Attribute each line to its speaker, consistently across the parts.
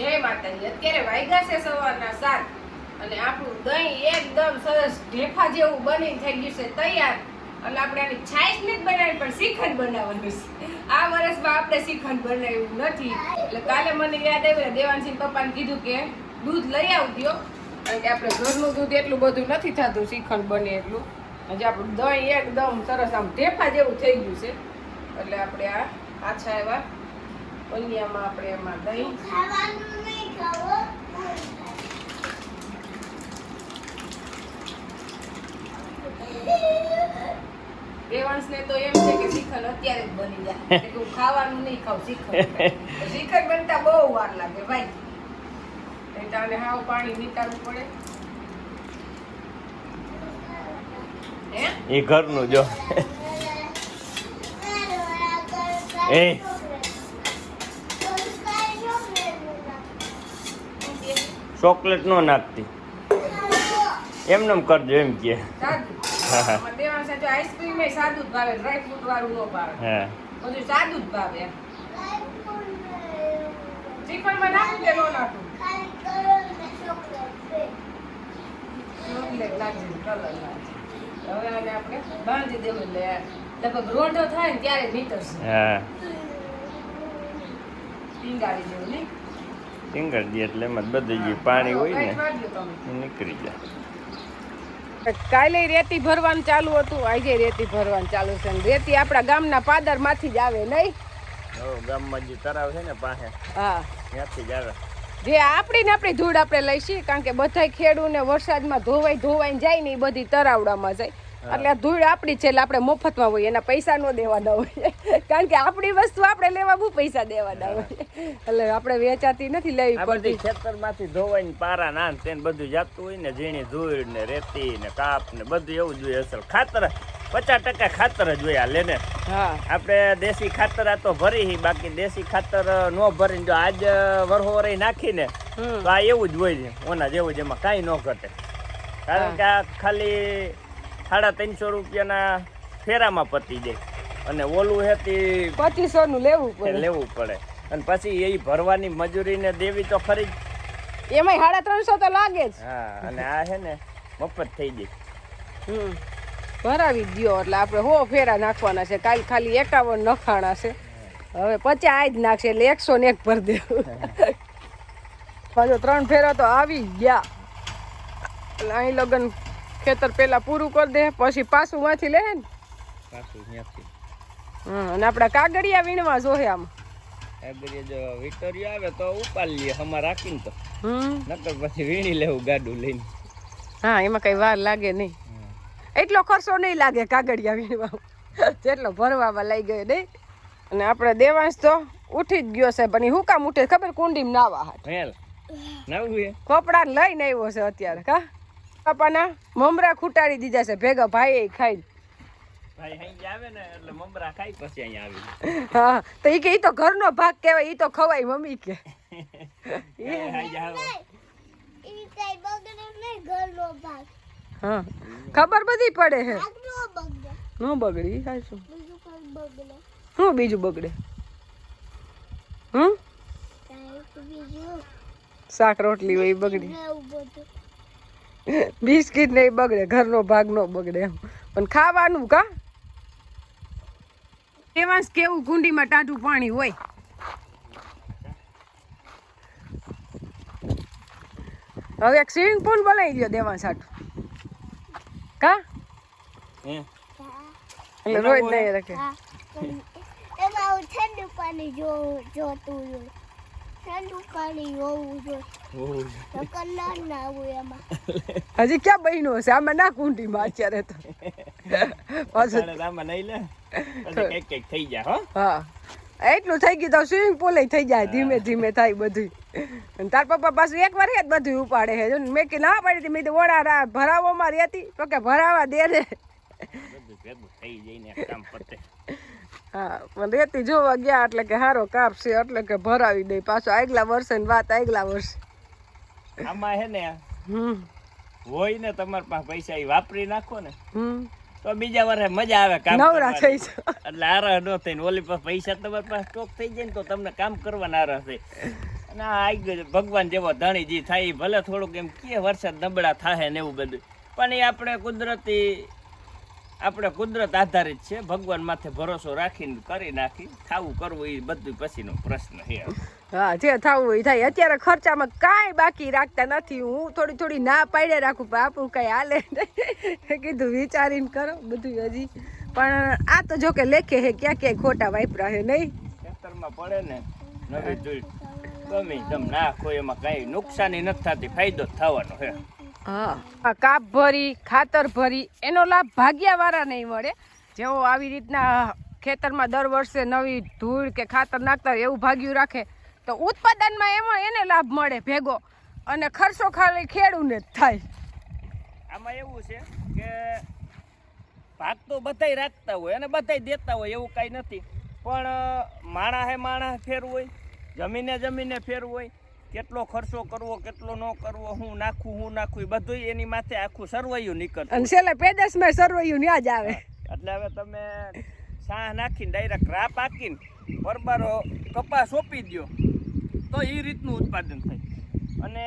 Speaker 1: જય માતાજી. અત્યારે વાગ્યા છે સવારના 7 અને આપણું દહીં એકદમ સરસ ઢેફા જેવું બની થઈ ગયું છે તૈયાર. અને આપણે આની છાશ નથી બનાવી પણ શ્રીખંડ બનાવવાનું છે. આ વર્ષમાં આપણે શ્રીખંડ બનાવ્યું નથી એટલે કાલે મને યાદ આવ્યું દેવાંશી પપ્પાને કીધું કે દૂધ લઈ આવજો કારણ કે આપણે ઘરનું દૂધ એટલું બધું નથી થતું શ્રીખંડ બને એટલું. હજી આપણું દહીં એકદમ સરસ આમ ઢેફા જેવું થઈ ગયું છે એટલે આપણે આ પાછા એવા પનિયામાં આપણે એમાં દહીં દેવાંશને તો એમ છે કે શ્રીખંડ અત્યારે જ બની જાય એટલે હું ખાવાનું નહીં ખાવ શ્રીખંડ શ્રીખંડ બનતા બહુ વાર લાગે ભાઈ એટલે આને હાવ પાણી નીકાળવું પડે.
Speaker 2: એ ઘરનું જો એ ચોકલેટ નો નાખતી એમને કરજો એમ કે
Speaker 1: દેવાંશ જો આઈસ્ક્રીમ એ સાદું જ ભાવે ડ્રાય ફ્રૂટ વાળું ન ભાવે બધું સાદું જ ભાવે. શ્રીખંડમાં નાખું કે નો નાખું ચોકલેટ નાખી કલર નાખી હવે આને આપણે બાંધી દેવું એટલે લગભગ રોંઢો થાય ને ત્યારે નીકળશે. ટીંગાડી જેવું નહીં
Speaker 2: ટીંગાડી એટલે એમાં બધું પાણી હોય ને નીકળી જાય.
Speaker 1: કાલે રેતી ભરવાનું ચાલુ હતું આજે રેતી ભરવાનું ચાલુ છે. રેતી આપણા ગામના પાદર માંથી જ આવે નહીં
Speaker 2: ગામમાં જે તળાવ છે ને પાસે
Speaker 1: હા
Speaker 2: ત્યાંથી જ આવે
Speaker 1: જે આપણી ધૂળ આપણે લઈશી કારણ કે બધા ખેડૂને વરસાદમાં ધોવાઈને જાય ને એ બધી તરાવડામાં જાય એટલે આ ધૂળ આપણી છે એટલે આપણે મફતમાં હોય એના પૈસા ન દેવાના હોય કારણ કે આપણી વસ્તુ આપણે લેવા બહુ પૈસા દેવાના હોય એટલે આપણે વેચાતી નથી લેવી પડતી.
Speaker 2: ખેતરમાંથી ધોવાઈને પારા નાન તેને બધું જાતું હોય ને ઝીણી ધૂળ ને રેતી ને કાપ ને બધું એવું જોઈએ. અસલ ખાતર 50% ખાતર જ હોય હાલે ને. આપણે દેશી ખાતર આ તો ભરી બાકી દેશી ખાતર ન ભરીને જો આજ વરહોરે નાખીને તો આ એવું જ હોય છે ઓના જેવું જ એમાં કાંઈ ન ઘટે કારણ કે આ ખાલી 350 રૂપિયાના ફેરામાં પતી જાય અને ઓલું હે તે
Speaker 1: 2500 નું લેવું
Speaker 2: પડે અને પછી એ ભરવાની મજૂરી ને દેવી તો ખરી
Speaker 1: એમાં 350 તો લાગે જ.
Speaker 2: હા અને આ છે ને મફત થઈ જાય
Speaker 1: ભરાવી દો એટલે આપણે 100 ફેરા નાખવાના છે. કાલ ખાલી 51 નખાણા છે હવે 50 આજ નાખશે એટલે 101 ભર દેવું પાછો 3 ફેરા તો આવી ગયા એટલે અહીં લગન ખેતર પેલા પૂરું કરી દે પછી પાછું માંથી લે ને અને આપડા કાગળિયા વીણવા જોહે આમાં
Speaker 2: કાગળિયા જો વિક્ટોરિયા આવે તો ઉપાડી લઈએ હમા રાખીને તો નકર પછી વીણી લેવું ગાડું લઈને.
Speaker 1: હા એમાં કઈ વાર લાગે નહીં એટલો ખર્ચો નહીં લાગે કાગળિયા વીણવા જેટલો ભરવામાં લઈ ગયો નહીં. અને આપણે દેવાંશ તો ઉઠી જ ગયો છે પણ હું કામ ઉઠે ખબર કુંડીમાં નાવા કપડા લઈને આવ્યો છે અત્યારે કા પાપાના મમરા ખૂટાડી દીધા છે ભેગા ભાઈ ખાઈ હા તો ઈ કે ઈ તો ઘરનો ભાગ કહેવાય ઈ તો ખવાય મમ્મી કે હા ખબર બધી પડે હે નો બગડી શું બીજું બગડે શાક રોટલી હોય બગડી બિસ્કિટ નહીં બગડે ઘરનો ભાગ નો બગડે એમ પણ ખાવાનું કા દેવાંશ કેવું કુંડીમાં ટાઢું પાણી હોય હવે એક સ્વિમિંગ પુલ બનાવી દો દેવાંશ હાટું કા એટલે રોજ નહીં રાખે
Speaker 3: એમાં ઠંડુ પાણી જોતું હોય ઠંડુ પાણી હોવું જોઈએ
Speaker 1: હજી ક્યાં બન્યું હશે આમાં ના કુંડીમાં અત્યારે તો
Speaker 2: થઈ જાય
Speaker 1: હા એટલું થઈ ગયું તો સ્વિમિંગ પુલ થઈ જાય ધીમે ધીમે થાય બધું. તાર પપ્પા પાછું એક વાર જ બધું ઉપાડે છે મેં કે ના પાડી હતી મેં તો ઓડા ભરાવોમાં રહેતી તો કે ભરાવા દે રે હા પણ રેતી જોવા ગયા એટલે કે હારો કાપ છે એટલે કે ભરાવી દે પાછો આગલા વર્ષે ને વાત આગલા વર્ષે
Speaker 2: આમાં હે ને હોય ને તમારા પાસે પૈસા એ વાપરી નાખો ને તો બીજા વારે મજા આવે કામ
Speaker 1: નવરા થઈ જાય
Speaker 2: એટલે આરહ ન થઈને ઓલી પાસે પૈસા તમારી પાસે સ્ટોક થઈ જાય ને તો તમને કામ કરવાના આરહ થાય ના આવી ભગવાન જેવો ધણી જી થાય ઈ ભલે થોડુંક એમ કે વરસાદ નબળા થાય ને એવું બધું, પણ એ આપણે કુદરત આધારિત છે. ભગવાન માથે ભરોસો રાખીને કરી નાખી, ખાવું કરવું એ બધું પછીનો પ્રશ્ન છે.
Speaker 1: હા, જે થવું એ થાય. અત્યારે ખર્ચામાં કાંઈ બાકી રાખતા નથી. હું થોડી ના પાડે રાખું, પણ આપણું કઈ હાલે નહીં. કીધું વિચારીને કરો બધું હજી. પણ આ તો જો કે લેખે હે, ક્યાં ખોટા વાપરા હે નહીં.
Speaker 2: ખેતરમાં પડે ને નવી ધૂળ ગમે તમ નાખો, એમાં કઈ નુકસાની નથી થતી, ફાયદો જ થવાનો છે.
Speaker 1: હા, કાપ ભરી ખાતર ભરી એનો લાભ ભાગ્યાવાળા નહીં મળે. જેવો આવી રીતના ખેતરમાં દર વર્ષે નવી ધૂળ કે ખાતર નાખતા હોય એવું ભાગ્યું રાખે તો ઉત્પાદનમાં એમાં એને લાભ મળે ભેગો, અને ખર્ચો ખાલી ખેડૂને જ થાય.
Speaker 2: આમાં એવું છે કે ભાગ તો બધાય રાખતા હોય અને બધાય દેતા હોય, એવું કાંઈ નથી. પણ માણસે ફેરવું હોય, જમીને ફેરવું હોય, કેટલો ખર્ચો કરવો કેટલો ન કરવો, હું નાખું એ બધું એની માથે આખું સરવૈયું નીકળતું.
Speaker 1: અને છેલ્લે પેદાશમાં સરવૈયું ન્યા જ આવે.
Speaker 2: એટલે હવે તમે સાહ નાખીને ડાયરેક્ટ રાપ હાકીને બરબારો કપાસ સોંપી દો તો એ રીતનું ઉત્પાદન થાય. અને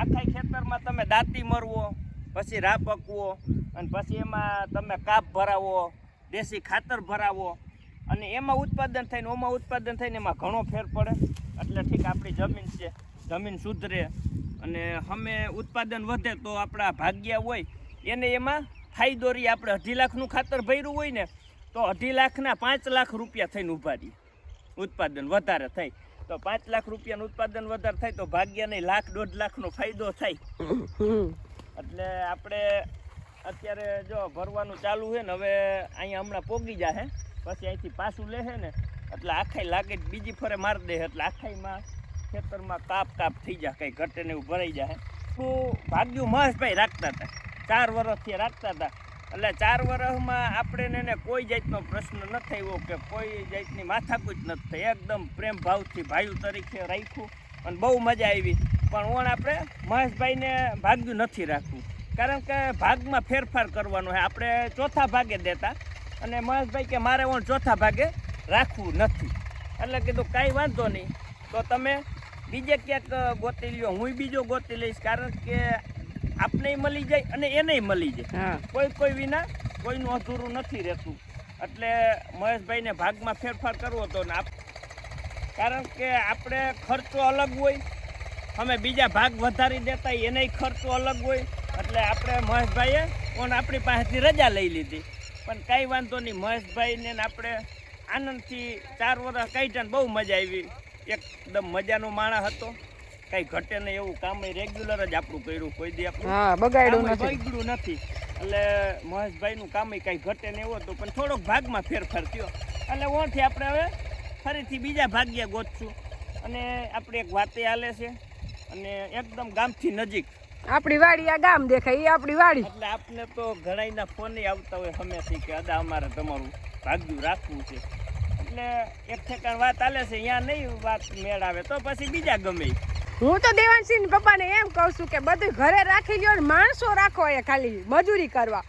Speaker 2: આખા ખેતરમાં તમે દાંતી મરવો, પછી રાપ હકવો, અને પછી એમાં તમે કાપ ભરાવો, દેશી ખાતર ભરાવો, અને એમાં ઉત્પાદન થઈને ઓમાં ઉત્પાદન થઈને એમાં ઘણો ફેર પડે. એટલે ઠીક આપણી જમીન છે, જમીન સુધરે અને અમે ઉત્પાદન વધે તો આપણા ભાગ્યા હોય એને એમાં ફાયદો રહી. આપણે 2.5 લાખનું ખાતર ભર્યું હોય ને તો 2.5 લાખના 5 લાખ રૂપિયા થઈને ઊભા રહીએ. ઉત્પાદન વધારે થાય તો 5 લાખ રૂપિયાનું ઉત્પાદન વધારે થાય તો ભાગ્યાને 1 લાખ 1.5 લાખનો ફાયદો થાય. એટલે આપણે અત્યારે જો ભરવાનું ચાલુ છે ને, હવે અહીંયા હમણાં પોગી જાય, પછી અહીંથી પાછું લે ને એટલે આખાઈ લાગે બીજી ફરે મારી દે, એટલે આખાઈમાં ખેતરમાં કાપ થઈ જાય, કંઈ ઘટે ને એવું ભરાઈ જાય. તો ભાગ્યું મહેશભાઈ રાખતા હતા, 4 વર્ષથી રાખતા હતા. એટલે 4 વર્ષમાં આપણે એને કોઈ જાતનો પ્રશ્ન ન થયો કે કોઈ જાતની માથાકૂટ નથી થઈ. એકદમ પ્રેમ ભાવથી ભાઈઓ તરીકે રાખ્યું અને બહુ મજા આવી. પણ ઓણ આપણે મહેશભાઈને ભાગ્યું નથી રાખવું, કારણ કે ભાગમાં ફેરફાર કરવાનો છે. આપણે ચોથા ભાગે દેતા અને મહેશભાઈ કે મારે ઓણ ચોથા ભાગે રાખવું નથી. એટલે કીધું કાંઈ વાંધો નહીં, તો તમે બીજે ક્યાંક ગોતી લ્યો, હું બીજો ગોતી લઈશ, કારણ કે આપને મળી જાય અને એને મળી જાય. કોઈ વિના કોઈનું અધૂરું નથી રહેતું. એટલે મહેશભાઈને ભાગમાં ફેરફાર કરવો હતો ને કારણ કે આપણે ખર્ચો અલગ હોય, અમે બીજા ભાગ વધારી દેતા એનેય ખર્ચો અલગ હોય. એટલે આપણે મહેશભાઈએ પણ આપણી પાસેથી રજા લઈ લીધી. પણ કાંઈ વાંધો નહીં, મહેશભાઈને આપણે આનંદથી 4 વર્ષ કાઢ્યા, બહુ મજા આવી. એકદમ મજાનો માણસ હતો, કઈ ઘટે નહીં એવું કામ રેગ્યુલર જ આપણું કર્યું, કોઈ દી આપણું બગડ્યું નથી. એટલે મહેશભાઈનું કામ કઈ ઘટે ને એવું હતું, પણ થોડોક ભાગમાં ફેરફાર થયો. એટલે ઓણથી આપણે હવે ફરીથી બીજા ભાગ્યા ગોતશું. અને આપણે એક વાતે હાલે છે, અને એકદમ ગામથી નજીક
Speaker 1: આપણી વાડી, આ ગામ દેખાય એ આપણી વાડી.
Speaker 2: એટલે આપને તો ઘણાના ફોન આવતા હોય હંમેશા કે અદા અમારે તમારું ભાગ્યું રાખવું છે. એટલે એક ઠેકાણ વાત હાલે છે, અહીંયા નહીં વાત મેળ આવે તો પછી બીજા ગમે.
Speaker 1: હું તો દેવાનસિંહ પપ્પાને એમ કહું છું કે બધું ઘરે રાખી લ્યો, માણસો રાખો એ ખાલી મજૂરી કરવા.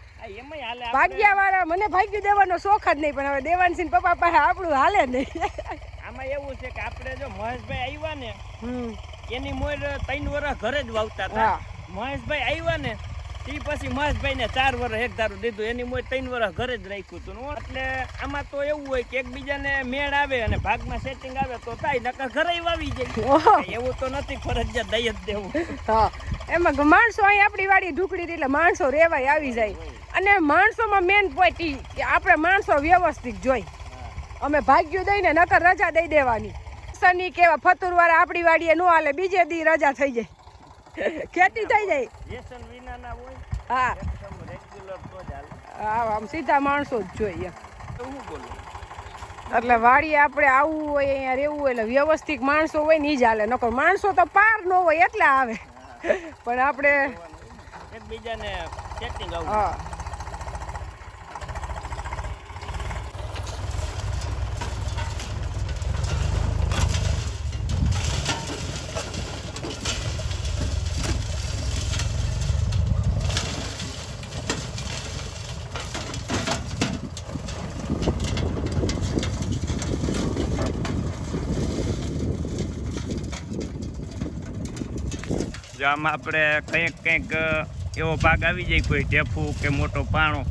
Speaker 1: ભાગ્યા વાળા મને ભાગ્યું દેવાનો શોખ જ નહીં, પણ હવે દેવાનસિંહ પપ્પા પાસે આપણું હાલે નહીં.
Speaker 2: આમાં એવું છે કે આપણે જો મહેશભાઈ આવ્યા ને એની મોર 3 વર્ષ ઘરે જ વાવતા હતા. મહેશભાઈ આવ્યા ને એ પછી મહેશભાઈને 4 વર્ષ એક ધારું દીધું, એની મોર 3 વર્ષ ઘરે જ રાખ્યું હતું. એટલે આમાં તો એવું હોય કે એકબીજાને મેળ આવે અને ભાગમાં સેટિંગ આવે તો થાય, નકર ઘરે વાવી જાય. એવું તો નથી ફરજિયાત દઈ જ દેવું.
Speaker 1: હા, એમાં માણસો અહીં આપણી વાડી ઢુકડી એટલે માણસો રેવાય આવી જાય. અને માણસોમાં મેન પોઈન્ટ ઈ કે આપણે માણસો વ્યવસ્થિત જોઈ. અમે ભાગ્યું દઈને નકર રજા દઈ દેવાની. શનિ કેવા ફતુરવાળા આપણી વાડીએ ન હાલે, બીજે દી રજા થઈ જાય, ખેતી થઈ જાય. હા, આમ સીધા માણસો જ જોઈએ. એટલે વાડીએ આપણે આવવું હોય, અહીંયા રહેવું હોય એટલે વ્યવસ્થિત માણસો હોય ને ઈ જ હાલે. નકર માણસો તો પાર ન હોય એટલે આવે. પણ આપણે
Speaker 2: એકબીજાને સેટિંગ આવું.
Speaker 1: હા,
Speaker 2: જો આમાં આપણે કંઈક એવો ભાગ આવી જાય, કોઈ ઢેફું કે મોટો પાણો,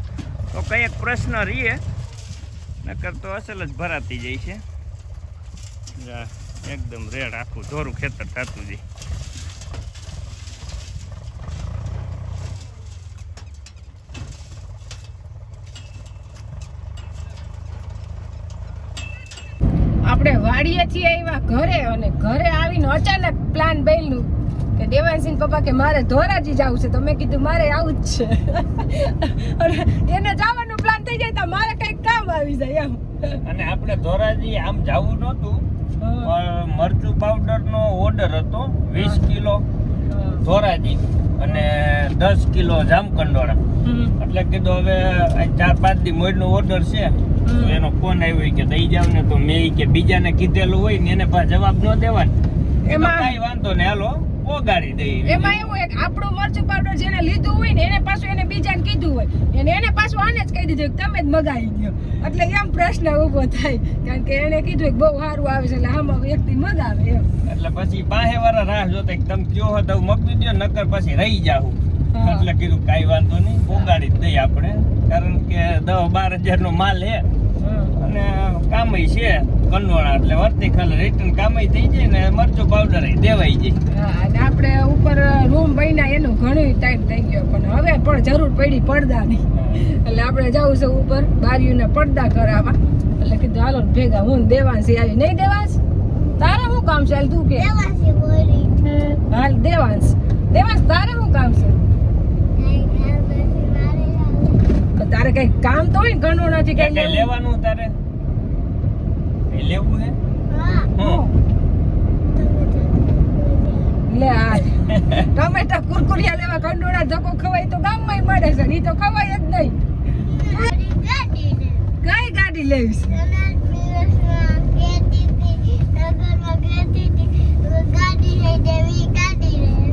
Speaker 2: તો કંઈક પ્રશ્ન રહીએ, નકર તો અસલ જ ભરાતી જાય છે. એકદમ રેડ આખું ધોરું ખેતર થતું જાય.
Speaker 1: આપણે વાડીએથી આવ્યા ઘરે, અને ઘરે આવીને અચાનક પ્લાન બન્યું કે દેવાંશી પપ્પા કે મારે ધોરાજી જવું છે. તો મેં કીધું મારે આવું જ છે. અને એને જવાનું પ્લાન થઈ જાય તો મારે કંઈક કામ આવી જાય એમ.
Speaker 2: અને આપણે ધોરાજી આમ જવું નહોતું, પણ મરચું પાવડરનો ઓર્ડર હતો 20 કિલો ધોરાજી અને 10 કિલો જામકંડોળા. એટલે કીધું હવે 4-5 દી મોડનો ઓર્ડર છે, તો એનો ફોન આવ્યો કે દઈ જાવ ને. તો મેં કે બીજાને કીધેલું હોય ને એને પાછા જવાબ ન દેવાનો, એમાં કઈ વાંધો ને, હાલો પોગાડી દઈ.
Speaker 1: એમાં એવું એક આપણું મરચું પાવડર જેને લીધું હોય ને એને પાછું એને બીજાને કીધું હોય, એને પાછું આને જ કહી દીધું કે તમે જ મગાવી દો. એટલે એમ પ્રશ્ન ઊભો થાય, કારણ કે એને કીધું કે બહુ સારું આવે છે એટલે આમાં વ્યક્તિ મગાવે એમ. એટલે
Speaker 2: પછી 5 વાળા રાહ જોતા તમે કયો હો તો મગવી દો, નકર પછી રહી જાવ. એટલે કીધું કાંઈ વાંધો નહીં, પોગાડી જ દઈએ આપણે, કારણ કે 10-12 હજારનો માલ છે અને કામય છે કંડોળા, એટલે વર્તી ખાલી રિટર્ન કામય થઈ જાય ને મરચું પાવડર દેવાઈ જાય. અને આપણે ઉપર રૂમ બન્યા એનું ઘણું ટાઈમ થઈ ગયો, પણ હવે પણ જરૂર પડી પડદાની. એટલે આપણે જવું છે ઉપર બારીઓના પડદા કરાવવા. એટલે કીધું હાલો ભેગા હું દેવાંશી આવી. નહીં દેવાંશ, તારે શું કામ છે? તું કે હાલ દેવાંશ તારે શું કામ છે? તારે કઈ કામ તો હોય ને કંડોળા થી કઈ લેવાનું, તારે લેવું હે?
Speaker 1: લે આ ટમેટા કુરકુરિયા લેવા કંડોળા ધક્કો ખવાય તો ગામમાં મળે છે, ઈ તો ખવાય જ નહીં. કઈ ગાડી લેવીશ?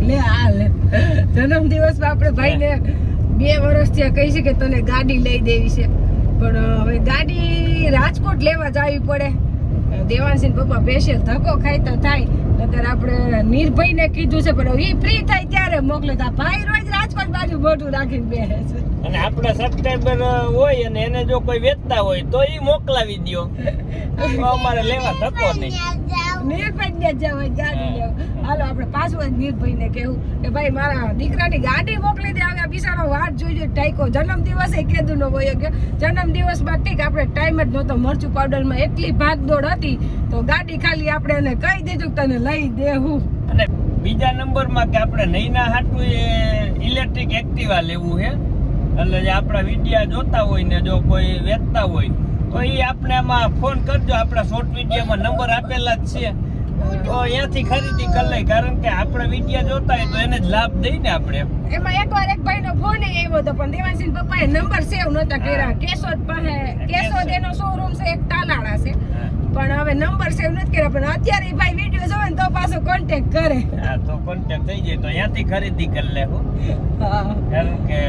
Speaker 1: લે આ લે જન્મ દિવસમાં આપણે ભાઈને 2 વર્ષથી કહી છે કે તને ગાડી લઈ દેવી છે, પણ હવે ગાડી રાજકોટ લેવા જવી પડે. દેવાંશી પપ્પા સ્પેશિયલ ધક્કો ખાય તો થાય, નકર આપણે નિર્ભયને કીધું છે, પણ એ ફ્રી થાય ત્યારે મોકલે. તો ભાઈ રોજ રાજકોટ બાજુ મોટું રાખીને બેસે છે.
Speaker 2: અને આપણા સબસ્ક્રાઇબર હોય અને એને જો કોઈ વેચતા હોય તો ઈ મોકલાવી દયો, અમારે લેવા ધક્કો નહીં.
Speaker 1: નિર્ભયને જવાય ગાડી લેવા. હાલો આપણે પાછું નિર્ભયને કહેવું કે ભાઈ મારા દીકરાની ગાડી મોકલી દે. આવ્યા બિચારો વાટ જોઈજો ટાઈકો. જન્મદિવસે કેદું નો વયો ગયો. જન્મદિવસમાં ઠીક આપણે ટાઈમ જ નહોતો, મરચું પાવડરમાં એટલી ભાગદોડ હતી તો ગાડી ખાલી આપણે એને કહી દીધું કે તને લઈ દેવું.
Speaker 2: અને બીજા નંબરમાં કે આપણે નૈના હાટું એ ઇલેક્ટ્રિક એક્ટિવા લેવું છે. એટલે જે આપણા વિડીયા જોતા હોય ને જો કોઈ વેચતા હોય તો એ આપણે આમાં ફોન કરજો, આપણા શોર્ટ વિડીયોમાં નંબર આપેલા જ છે, તો અહીંયાથી ખરીદી કરી લઈ. કારણ કે આપણે વિડીયા જોતા હોય તો એને જ લાભ દઈને આપણે.
Speaker 1: એમાં એકવાર એક ભાઈનો ફોન આવ્યો હતો, પણ દેવાંશી પપ્પાએ નંબર સેવ નહોતા કર્યા. કેશોદ પાસે કેશોદ એનો શોરૂમ છે, એક તાલાળા છે, પણ હવે નંબર સેવ નથી કર્યા. પણ અત્યારે એ ભાઈ વિડીયો જોવે ને તો પાછો કોન્ટેક્ટ કરે.
Speaker 2: હા, તો કોન્ટેક્ટ થઈ જાય તો અહીંયાથી ખરીદી કરી લેવું.
Speaker 1: હા,
Speaker 2: કારણ કે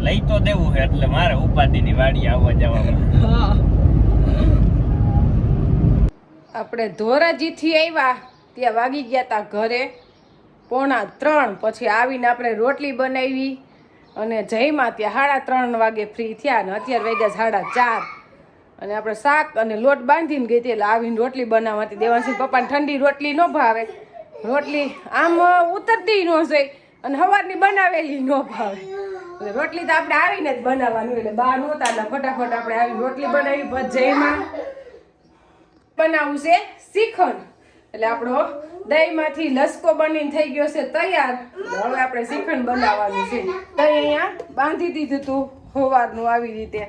Speaker 2: લઈ તો દેવું છે, એટલે મારે ઉપાધિની વાડી આવવા જવામાં.
Speaker 1: હા, આપણે ધોરાજીથી આવ્યા ત્યાં વાગી ગયા તા ઘરે 2:45. પછી આવીને આપણે રોટલી બનાવી અને જઈમાં ત્યાં 3:30 વાગે ફ્રી થયા, અને અત્યારે વાગ્યા 4:30. અને આપણે શાક અને લોટ બાંધીને ગઈ હતી, એટલે આવીને રોટલી બનાવતી. દેવાંશી પપ્પાને ઠંડી રોટલી ન ભાવે, રોટલી આમ ઉતરતી ન જાય અને સવારની બનાવેલી ન ભાવે. એટલે રોટલી તો આપણે આવીને જ બનાવવાનું, એટલે બહાર નહોતા એટલે ફટાફટ આપણે આવીને રોટલી બનાવી. પછી જઈમાં બનાવવું છે શ્રીખંડ. એટલે આપણો દહીંમાંથી લસકો બનીને થઈ ગયો છે તૈયાર. હવે આપણે શ્રીખંડ બનાવવાનું છે. દહીં અહીંયા બાંધી દીધું હતું સવારનું આવી રીતે,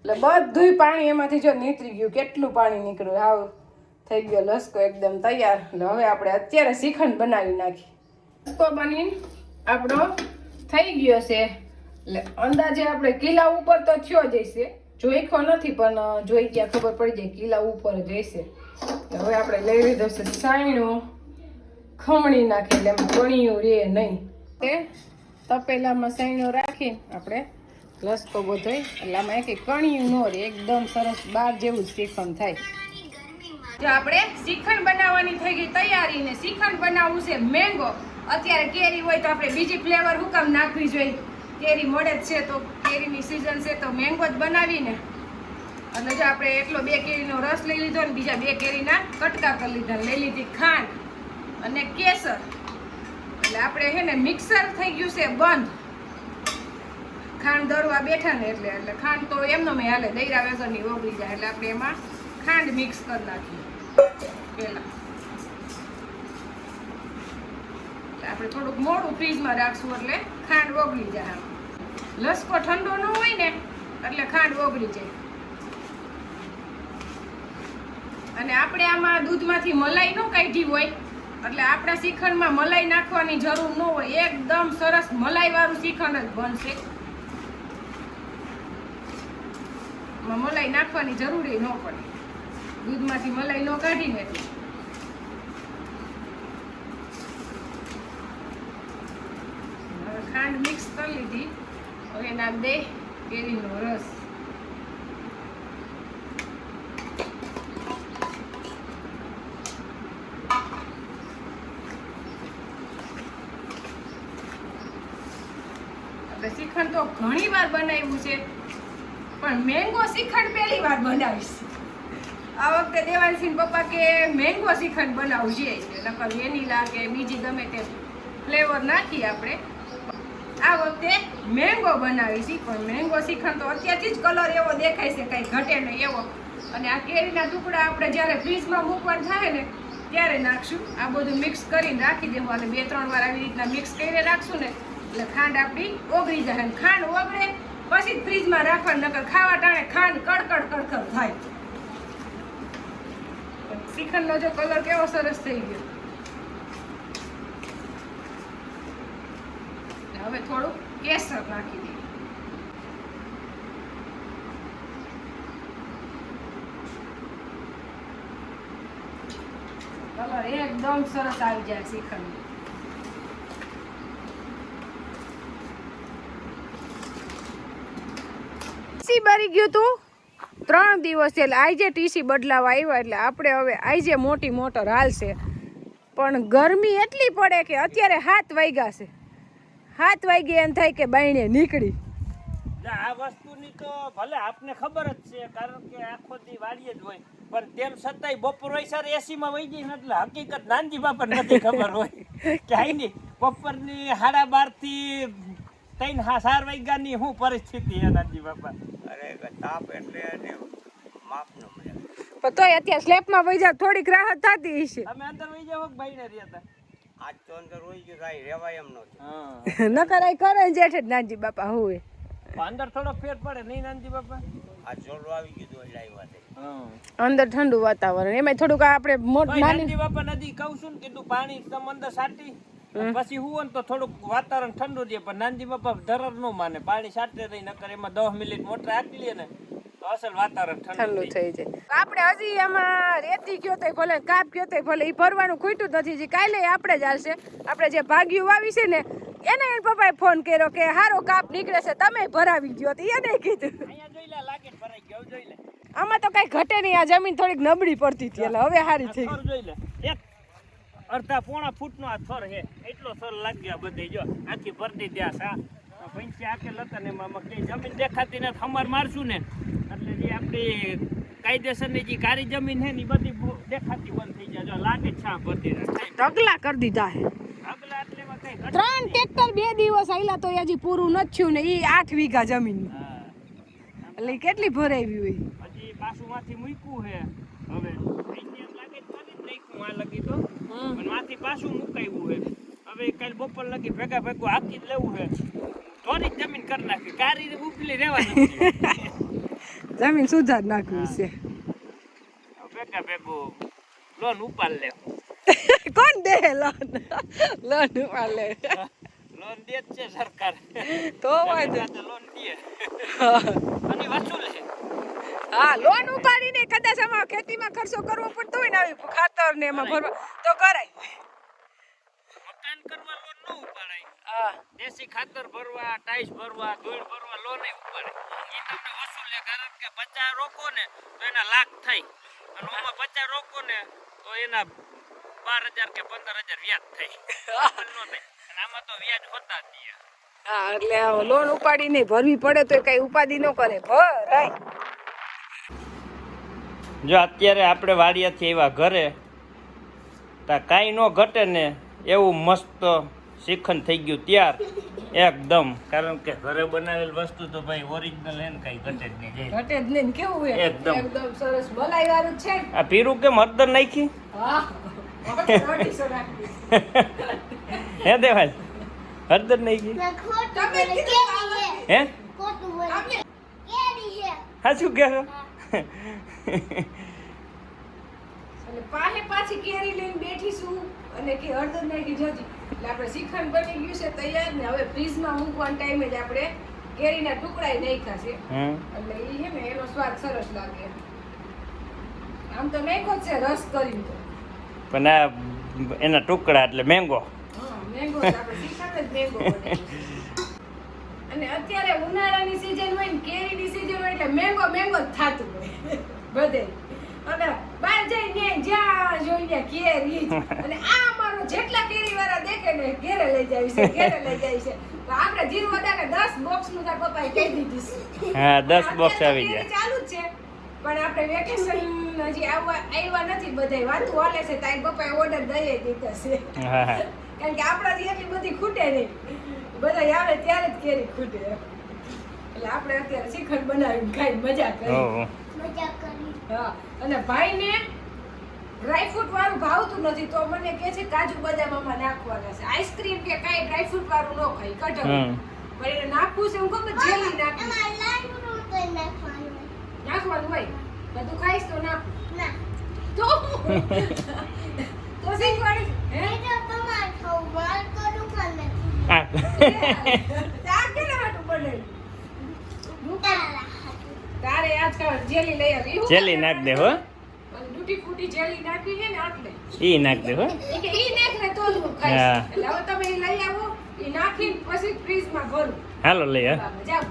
Speaker 1: એટલે બધું પાણી એમાંથી જો નીકળી ગયું. કેટલું પાણી નીકળ્યું, હાવ થઈ ગયો લસકો એકદમ તૈયાર. એટલે હવે આપણે અત્યારે શ્રીખંડ બનાવી નાખી. લસકો બનીને આપણો થઈ ગયો છે, એટલે અંદાજે આપણે કિલા ઉપર તો થયો જ હશે. જોઈખો નથી પણ જોઈ ત્યાં ખબર પડી જાય કિલા ઉપર જ હશે. હવે આપણે લઈ લીધો છે સાયણું, ખમણી નાખી એટલે એમાં કણિયું રહે નહીં. એ તપેલામાં સાયણું રાખીને આપણે લસકો બધો, એટલે આમાં એક કણિયું ન રહે, એકદમ સરસ બાર જેવું શ્રીખંડ થાય. જો આપણે શ્રીખંડ બનાવવાની થઈ ગઈ તૈયારી ને શ્રીખંડ બનાવવું છે મેંગો. અત્યારે કેરી હોય તો આપણે બીજી ફ્લેવર હું કામ નાખવી જોઈએ? કેરી મળે જ છે તો કેરીની સિઝન છે તો મેંગો જ બનાવીને. અને જો આપણે એટલો 2 કેરીનો રસ લઈ લીધો ને બીજા 2 કેરીના કટકા કરી લીધા. લઈ લીધી ખાંડ અને કેસર. એટલે આપણે છે ને મિક્સર થઈ ગયું છે બંધ. ખાંડ દરવા બેઠા ને એટલે ખાંડ તો એમનો મેં હાલે દૈરા વગરની ઓગળી જાય એટલે આપણે એમાં ખાંડ મિક્સ કરી નાખીએ પહેલા. આપણે થોડુંક મોડું ફ્રીજમાં રાખશું એટલે ખાંડ ઓગળી જાય. લસકો ઠંડો ન હોય ને એટલે ખાંડ ઓગળી જાય. અને આપણે આમાં દૂધમાંથી મલાઈ ન કાઢી હોય એટલે આપણા શ્રીખંડમાં મલાઈ નાખવાની જરૂર ન હોય. એકદમ સરસ મલાઈ વાળું શ્રીખંડ જ બનશે. મલાઈ નાખવાની જરૂરી ન પડે દૂધમાંથી મલાઈ ન કાઢીને. ખાંડ મિક્સ કરી લીધી. હવે નાખ દે કેરીનો રસ. આપણે શ્રીખંડ તો ઘણી વાર બનાવ્યું છે પણ મેંગો શ્રીખંડ પહેલી વાર બનાવીશ. આ વખતે દેવાંશી પપ્પા કે મેંગો શ્રીખંડ બનાવવું છે નકર વેનીલા કે બીજી ગમે તે ફ્લેવર નાખી આપણે. આ વખતે મેંગો બનાવી છે પણ મેંગો શ્રીખંડ તો અત્યારથી જ કલર એવો દેખાય છે કંઈ ઘટે નહીં એવો. અને આ કેરીના ટુકડા આપણે જ્યારે ફ્રીજમાં મૂકવાનું થાય ને ત્યારે નાખશું. આ બધું મિક્સ કરીને રાખી દેવું અને 2-3 વાર આવી રીતના મિક્સ કરીને રાખશું ને એટલે ખાંડ આપણી ઓગળી જાય. અને ખાંડ ઓગળે પછી જ ફ્રીજમાં રાખવાનું નકર ખાવા ટાણે ખાંડ કડકડ થાય. શ્રીખંડનો જો કલર કેવો સરસ થઈ ગયો. હવે થોડું કેસર નાખી દઈએ. કલર એકદમ સરસ આવી જાય શ્રીખંડ. ટીસી બરી ગયું તું 3 દિવસ એટલે આજે ટીસી બદલાવા આવ્યા એટલે આપણે હવે આજે મોટી મોટર હાલશે. પણ ગરમી એટલી પડે કે અત્યારે 7 વાગ્યા છે. 7 વાગે એમ થાય કે બાયણે નીકળી.
Speaker 2: આ વસ્તુની તો ભલે આપને ખબર જ છે કારણ કે આખો દી વાડીએ જ હોય પણ તેમ છતાંય બપોર હોય સર એસીમાં વહી ગઈ એટલે હકીકત નાનજી બાપાને નથી ખબર હોય કે આઈની બપોરની 12:30 થી 3-4 વાગ્યાની શું પરિસ્થિતિ છે નાનજી બાપા.
Speaker 4: અરે તાપ એટલે માફ ન મળે
Speaker 1: પણ તોય અત્યારે સ્લેપમાં વહી જાય થોડીક રાહત થતી હશે.
Speaker 2: અમે અંદર વહી જાવ બાઈને રહ્યા હતા.
Speaker 4: આજ તો અંદર હોય ગયું કાંઈ રહેવાય એમ નહોતું.
Speaker 1: નકર આઈ કરે જેઠે જ નાનજી બાપા હોય
Speaker 2: અંદર થોડો ફેર પડે નહીં નાનજી બાપા.
Speaker 4: આ જોડો આવી ગયું એટલે આવ્યા છે.
Speaker 1: અંદર ઠંડુ વાતાવરણ એમાં થોડુંક આપણે નાની
Speaker 2: નાનજી બાપા નદી કહું છું ને કીધું પાણી અંદર સાટી પછી હું તો થોડુંક વાતાવરણ ઠંડુ રહે પણ નાનજી બાપા ધરર ન માને પાણી સાટે રહી નકર એમાં 10 મિનિટ મોટર આપી લે ને તો અસલ વાતાવરણ ઠંડુ થઈ જાય. આપણે હજી એમાં રેતી ગયો તો ભલે કાપ ગયો તો ભલે એ ભરવાનું ખૂટ્યું જ નથી. કાલે આપણે જ હાલશે. આપણે જે ભાગ્યું વાવી છે ને એને પપ્પાએ ફોન કર્યો કે હારો કાપ નીકળે છે તમે ભરાવી ગયો તો એને કીધું અહીંયા જોઈ લે લાગે ભરાઈ ગયો જોઈ લે. આમાં તો કઈ ઘટે નહીં. આ જમીન થોડીક નબળી પડતી હતી એટલે હવે સારી થઈ ગઈ. જોઈ લે એક અડધા પોણા ફૂટનો આ થર છે એટલો થર લાગ્યો બધે જો આખી ભરતી ત્યાં સા પંચી આખે લતા ને એમાં કઈ જમીન દેખાતી ને ખમર મારશું ને એટલે જે આપણી કાયદેસરની જે કારી જમીન છે ને બધી દેખાતી બંધ થઈ જાય. જો લાગે છા ભરતી ઢગલા કરી દીધા છે. ઢગલા એટલે 3 ટ્રેક્ટર 2 દિવસ આયલા તો હજી પૂરું નથી થયું ને એ 8 વીઘા જમીન એટલે કેટલી ભરાવી હોય. હજી પાછું માંથી મૂક્યું છે હવે લગી તો પણ માંથી પાછું મુકાયું છે. હવે કાલ બપોર લગી ભેગા ભેગું હાકી જ લેવું છે. થોડીક જમીન કરી નાખી કારી ઉપલી રહેવાની જમીન સુધાર નાખવી છે. ભેગા ભેગું લોન ઉપાડ લે. કોણ દે લોન ઉપાડ લે. લોન દે છે સરકાર તો લોન દે અને વસૂલ છે. હા લોન ઉપાડીને કદાચ આમાં ખેતીમાં ખર્ચો કરવો પડતો હોય ને આવી ખાતર ને એમાં ભરવા તો કરાય. મકાન કરવા લોન ન ઉપાડાય. હા દેશી ખાતર ભરવા ટાઈસ ભરવા ધૂળ ભરવા લોન નહીં ઉપાડે. એ તમને વસૂલ લે કારણ કે 50 રોકો ને તો એના લાખ થાય અને ઓમાં 50 રોકો ને તો એના 15 12,000 કે 15,000 વ્યાજ થઈ ડબલ નો થાય અને આમાં તો વ્યાજ હોતા જ નહીં.
Speaker 1: હા એટલે લોન ઉપાડીને ભરવી પડે તો કઈ ઉપાધિ ન કરે ભરાય.
Speaker 2: જો અત્યારે આપણે વાડિયાથી એવા ઘરે તા કાંઈ ન ઘટે ને એવું મસ્ત શ્રીખંડ થઈ ગયું ત્યાર એકદમ. કારણ કે ઘરે બનાવેલ વસ્તુ તો ભાઈ ઓરિજિનલ હે ને કઈ ઘટે જ નહીં.
Speaker 1: ઘટે જ નહીં ને કેવું હે
Speaker 2: એકદમ.
Speaker 1: એકદમ સરસ મલાઈ વાળું છે ને.
Speaker 2: આ પીરું કેમ હળદર નાખી
Speaker 1: હા રોટી નાખી.
Speaker 2: હે દેવાજ હળદર નાખી
Speaker 3: ના ખોટું
Speaker 1: તમે
Speaker 3: બોલે,
Speaker 1: કીધું
Speaker 3: કેરી છે.
Speaker 2: હે
Speaker 3: ખોટું બોલે.
Speaker 1: આપણે
Speaker 3: કેરી છે.
Speaker 2: હા શું કહેશો
Speaker 1: અને પાહે પાછી કેરી લઈને બેઠીશું અને કે હળદર નાખી જજી એટલે આપણે શ્રીખંડ બની ગયું છે તૈયાર ને હવે ફ્રીજમાં મૂકવાના ટાઈમે જ આપણે કેરીના ટુકડા નાખ્યા છે એટલે એ છે ને એનો સ્વાદ સરસ લાગે. આમ તો નાખ્યો જ છે રસ કરીને તો.
Speaker 2: પણ આ એના ટુકડા એટલે મેંગો.
Speaker 1: હા મેંગો આપણે શ્રીખંડ જ મેંગો બનાવ્યું. અને અત્યારે ઉનાળાની સીઝન હોય ને કેરીની સીઝન હોય એટલે મેંગો મેંગો જ થતું હોય બધે. અને બહાર જઈને જ્યાં જોઈએ કેરી જ. અને આ અમારો જેટલા કેરી વાળા દેખે ને ઘેરે લઈ જાય છે ઘેરે લઈ જાય છે. તો આપણે જીરું વધારે 10 બોક્સ નું તાર પપ્પાએ કહી દીધું છે.
Speaker 2: હા 10 બોક્સ
Speaker 1: અત્યારે
Speaker 2: આવી
Speaker 1: તો
Speaker 2: જાય.
Speaker 1: કેરી ચાલુ જ છે પણ આપણે વેકેશન હજી આવ્યા નથી બધાય વાતું હાલે છે તારી પપ્પાએ ઓર્ડર દઈ દીધા છે.
Speaker 2: હા હા
Speaker 1: કારણ કે આપણાથી એટલી બધી ખૂટે નહીં બધા આવે ત્યારે જ કેરી ખૂટે એટલે આપણે અત્યારે શ્રીખંડ બનાવીને ખાઈને મજા કરી.
Speaker 2: ઓહો.
Speaker 3: મજા કરી.
Speaker 1: હા અને ભાઈને ડ્રાયફ્રૂટ વાળું ભાવતું નથી તો મને કહે છે કાજુ બદામ આમાં નાખવાના છે. આઈસ્ક્રીમ કે કાંઈ ડ્રાયફ્રૂટ વાળું ન ખાય કઢક પણ એને નાખવું છે હું ખબર જેલી નાખી
Speaker 3: એમાં લાઈનું તો નાખવાનું હોય.
Speaker 1: નાખવાનું હોય તો તું ખાઈશ તો નાખ
Speaker 3: ના.
Speaker 1: તો તો શીખવાડીશ હે
Speaker 3: એ તો તમારે ખાવું, મારે તો દુકાન નથી.
Speaker 2: હા.
Speaker 1: આ કેના હાટું બનાવ્યું?
Speaker 3: તારા હાથું.
Speaker 1: તારે આજકાલ જેલી લઈ આવી હું
Speaker 2: જેલી નાખ દે હો.
Speaker 1: ડૂટી ફૂટી જેલી નાખી છે ને આટલે
Speaker 2: ઈ નાખ દે હો.
Speaker 1: એ કે ઈ નાખ ને તો જ હું ખાઈશ
Speaker 2: હા.
Speaker 1: એટલે હવે તમે ઈ લઈ આવો ઈ નાખીને પછી ફ્રીજમાં ભરું
Speaker 2: હાલો લઈ હા
Speaker 1: જાઓ